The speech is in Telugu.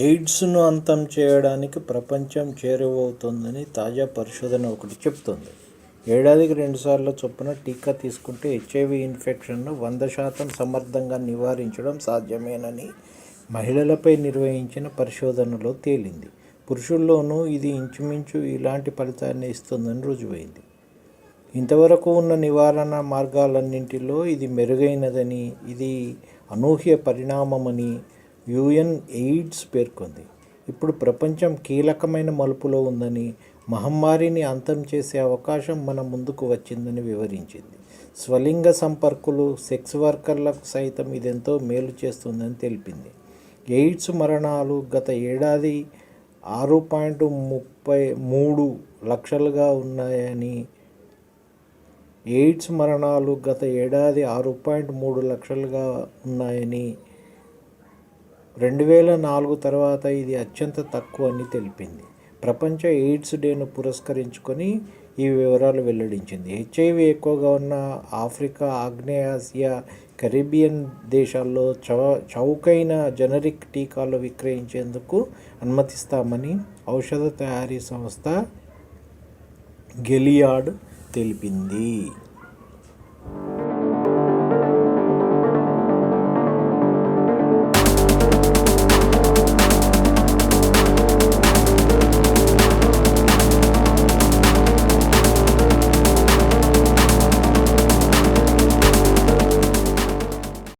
ఎయిడ్స్ను అంతం చేయడానికి ప్రపంచం చేరువవుతోందని తాజా పరిశోధన ఒకటి చెబుతోంది. ఏడాదికి 2 సార్లు చొప్పున టీకా తీసుకుంటే హెచ్ఐవి ఇన్ఫెక్షన్ను 100% సమర్థంగా నివారించడం సాధ్యమేనని మహిళలపై నిర్వహించిన పరిశోధనలో తేలింది. పురుషుల్లోనూ ఇది ఇంచుమించు ఇలాంటి ఫలితాన్ని ఇస్తుందని రుజువైంది. ఇంతవరకు ఉన్న నివారణ మార్గాలన్నింటిలో ఇది మెరుగైనదని, ఇది అనూహ్య పరిణామమని యుఎన్ ఎయిడ్స్ పేర్కొంది. ఇప్పుడు ప్రపంచం కీలకమైన మలుపులో ఉందని, మహమ్మారిని అంతం చేసే అవకాశం మన ముందుకు వచ్చిందని వివరించింది. స్వలింగ సంపర్కులు, సెక్స్ వర్కర్లకు సైతం ఇదెంతో మేలు చేస్తుందని తెలిపింది. ఎయిడ్స్ మరణాలు గత ఏడాది 6.33 లక్షలుగా ఉన్నాయని 2004 తర్వాత ఇది అత్యంత తక్కువ అని తెలిపింది. ప్రపంచ ఎయిడ్స్ డేను పురస్కరించుకొని ఈ వివరాలు వెల్లడించింది. హెచ్ఐవి ఎక్కువగా ఉన్న ఆఫ్రికా, ఆగ్నేయాసియా, కరీబియన్ దేశాల్లో చౌకైన జనరిక్ టీకాలు విక్రయించేందుకు అనుమతిస్తామని ఔషధ తయారీ సంస్థ గిలియాడ్ తెలిపింది.